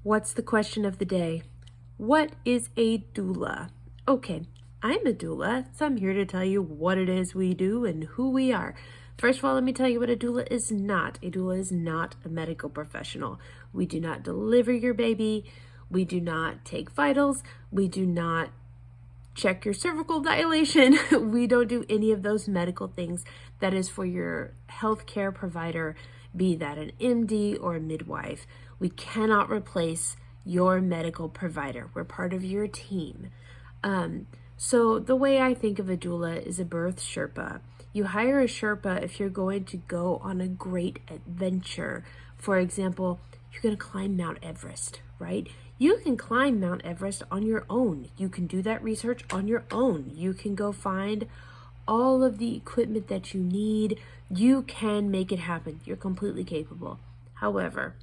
What's the question of the day? What is a doula? Okay, I'm a doula, so I'm here to tell you what it is we do and who we are. First of all, let me tell you what a doula is not. A doula is not a medical professional. We do not deliver your baby. We do not take vitals. We do not check your cervical dilation. We don't do any of those medical things. That is for your healthcare provider, be that an MD or a midwife. We cannot replace your medical provider. We're part of your team. So the way I think of a doula is a birth Sherpa. You hire a Sherpa if you're going to go on a great adventure. For example, you're going to climb Mount Everest, right? You can climb Mount Everest on your own. You can do that research on your own. You can go find all of the equipment that you need. You can make it happen. You're completely capable. However,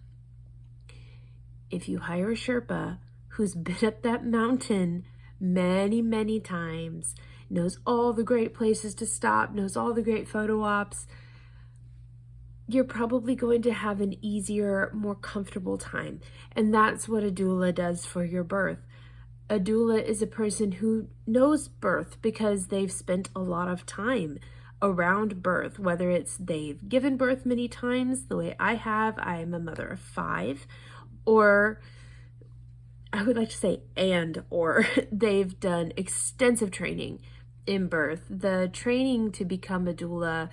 if you hire a Sherpa who's been up that mountain many, many times, knows all the great places to stop, knows all the great photo ops, you're probably going to have an easier, more comfortable time. And that's what a doula does for your birth. A doula is a person who knows birth because they've spent a lot of time around birth, whether it's they've given birth many times, the way I have. I am a mother of 5, or I would like to say or they've done extensive training in birth. The training to become a doula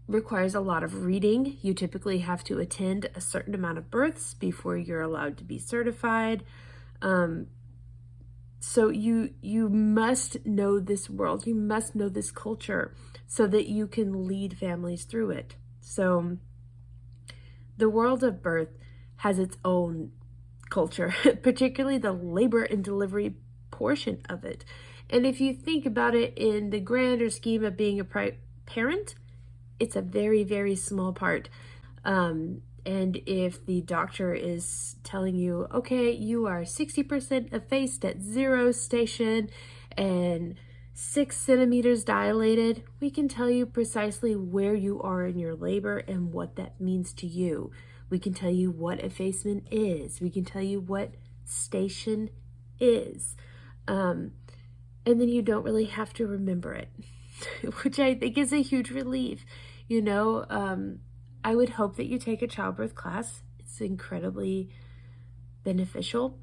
requires a lot of reading. You typically have to attend a certain amount of births before you're allowed to be certified. So you must know this world. You must know this culture so that you can lead families through it. So the world of birth has its own culture, particularly the labor and delivery portion of it. And if you think about it in the grander scheme of being a parent, it's a very, very small part. And if the doctor is telling you, okay, you are 60% effaced at 0 station and 6 centimeters dilated, we can tell you precisely where you are in your labor and what that means to you. We can tell you what effacement is. We can tell you what station is. And then you don't really have to remember it, which I think is a huge relief. I would hope that you take a childbirth class. It's incredibly beneficial.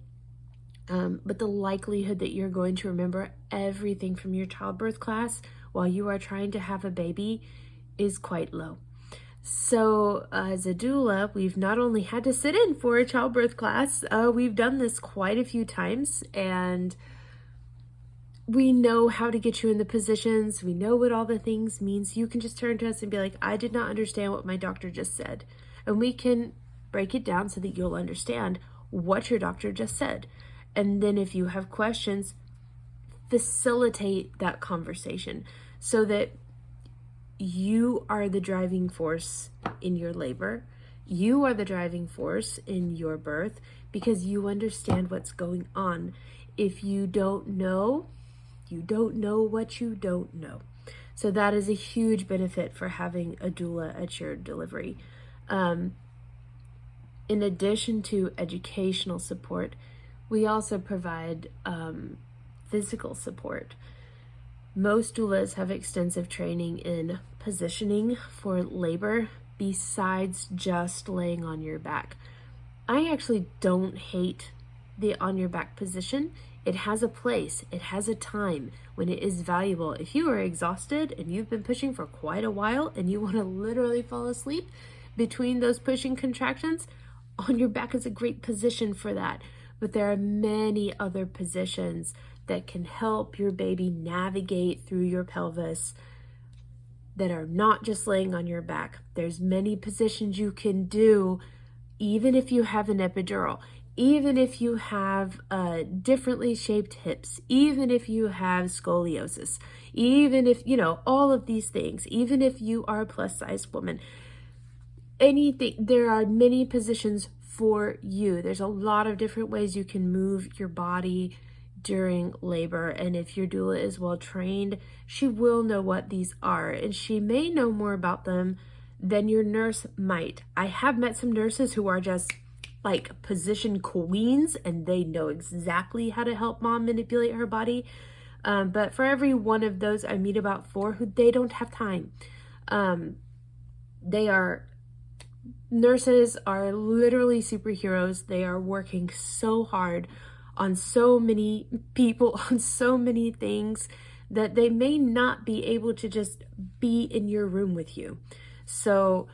But the likelihood that you're going to remember everything from your childbirth class while you are trying to have a baby is quite low. So as a doula, we've not only had to sit in for a childbirth class, we've done this quite a few times, and we know how to get you in the positions. We know what all the things means. You can just turn to us and be like, I did not understand what my doctor just said. And we can break it down so that you'll understand what your doctor just said. And then if you have questions, facilitate that conversation so that you are the driving force in your labor. You are the driving force in your birth because you understand what's going on. If you don't know, you don't know what you don't know. So that is a huge benefit for having a doula at your delivery. In addition to educational support, we also provide physical support. Most doulas have extensive training in positioning for labor besides just laying on your back. I actually don't hate the on your back position. It has a place, it has a time when it is valuable. If you are exhausted and you've been pushing for quite a while and you want to literally fall asleep between those pushing contractions, on your back is a great position for that. But there are many other positions that can help your baby navigate through your pelvis that are not just laying on your back. There's many positions you can do, even if you have an epidural, even if you have differently shaped hips, even if you have scoliosis, even if, all of these things, even if you are a plus size woman, anything, there are many positions for you. There's a lot of different ways you can move your body during labor, and if your doula is well trained, she will know what these are, and she may know more about them than your nurse might. I have met some nurses who are just like position queens, and they know exactly how to help mom manipulate her body. But for every one of those, I meet about 4 who they don't have time. Nurses are literally superheroes. They are working so hard on so many people, on so many things, that they may not be able to just be in your room with you. So,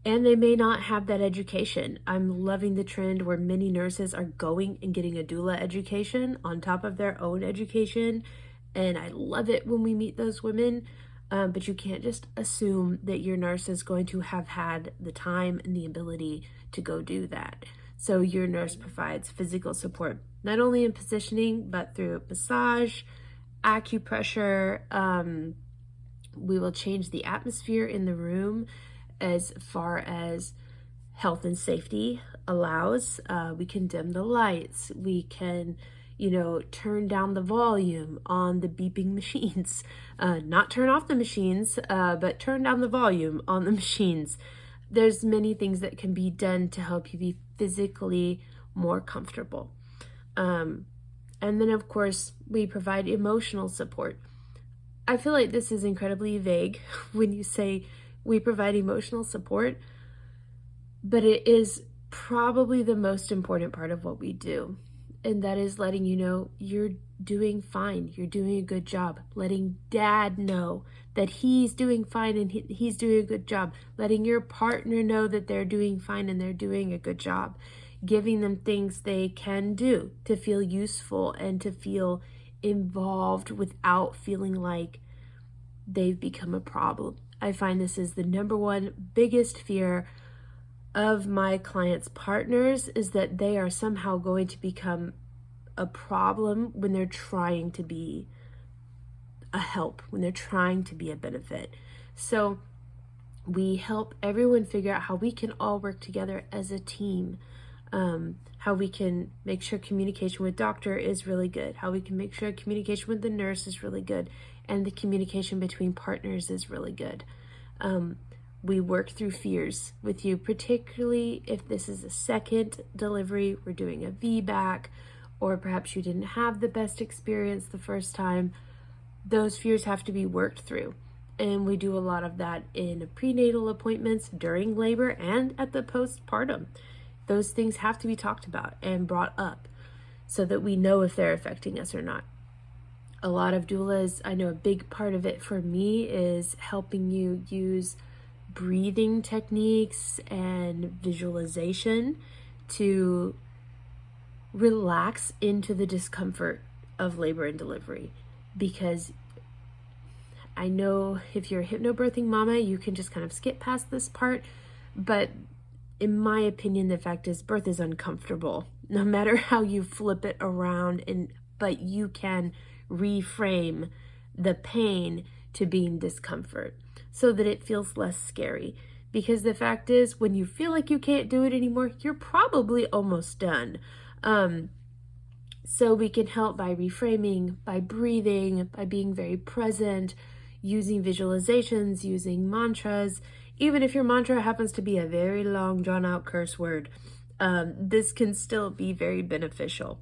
and they may not have that education. I'm loving the trend where many nurses are going and getting a doula education on top of their own education. And I love it when we meet those women. But you can't just assume that your nurse is going to have had the time and the ability to go do that. So your nurse provides physical support, not only in positioning, but through massage, acupressure. We will change the atmosphere in the room as far as health and safety allows. We can dim the lights. We can, turn down the volume on the beeping machines. Not turn off the machines, but turn down the volume on the machines. There's many things that can be done to help you be physically more comfortable. And then, of course, we provide emotional support. I feel like this is incredibly vague when you say we provide emotional support, but it is probably the most important part of what we do. And that is letting you know you're doing fine. You're doing a good job. Letting dad know that he's doing fine and he's doing a good job. Letting your partner know that they're doing fine and they're doing a good job. Giving them things they can do to feel useful and to feel involved without feeling like they've become a problem. I find this is the number one biggest fear of my clients' partners, is that they are somehow going to become a problem when they're trying to be a help, when they're trying to be a benefit. So we help everyone figure out how we can all work together as a team, how we can make sure communication with doctor is really good, how we can make sure communication with the nurse is really good, and the communication between partners is really good. We work through fears with you, particularly if this is a second delivery, we're doing a VBAC, or perhaps you didn't have the best experience the first time. Those fears have to be worked through. And we do a lot of that in prenatal appointments, during labor, and at the postpartum. Those things have to be talked about and brought up so that we know if they're affecting us or not. A lot of doulas, I know a big part of it for me is helping you use breathing techniques and visualization to relax into the discomfort of labor and delivery. Because I know if you're a hypnobirthing mama, you can just kind of skip past this part, but in my opinion, the fact is birth is uncomfortable, no matter how you flip it around, but you can reframe the pain to being discomfort so that it feels less scary. Because the fact is, when you feel like you can't do it anymore, you're probably almost done. So we can help by reframing, by breathing, by being very present, using visualizations, using mantras. Even if your mantra happens to be a very long, drawn-out curse word, this can still be very beneficial.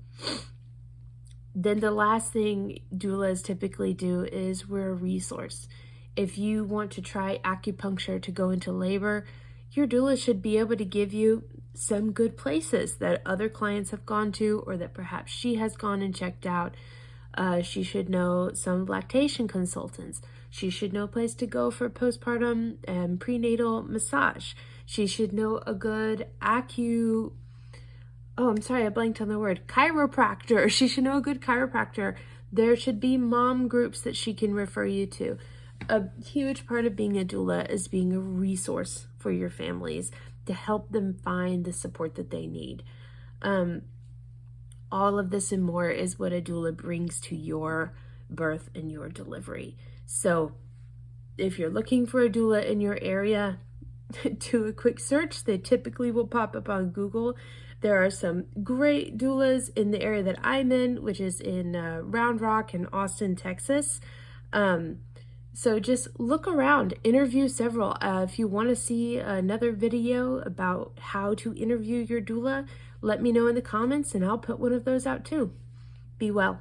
Then the last thing doulas typically do is we're a resource. If you want to try acupuncture to go into labor, your doula should be able to give you some good places that other clients have gone to, or that perhaps she has gone and checked out. She should know some lactation consultants. She should know a place to go for postpartum and prenatal massage. She should know a good chiropractor. She should know a good chiropractor. There should be mom groups that she can refer you to. A huge part of being a doula is being a resource for your families to help them find the support that they need. All of this and more is what a doula brings to your birth and your delivery. So if you're looking for a doula in your area, do a quick search. They typically will pop up on Google. There are some great doulas in the area that I'm in, which is in Round Rock and Austin, Texas. So just look around, interview several. If you want to see another video about how to interview your doula, Let me know in the comments and I'll put one of those out too. Be well.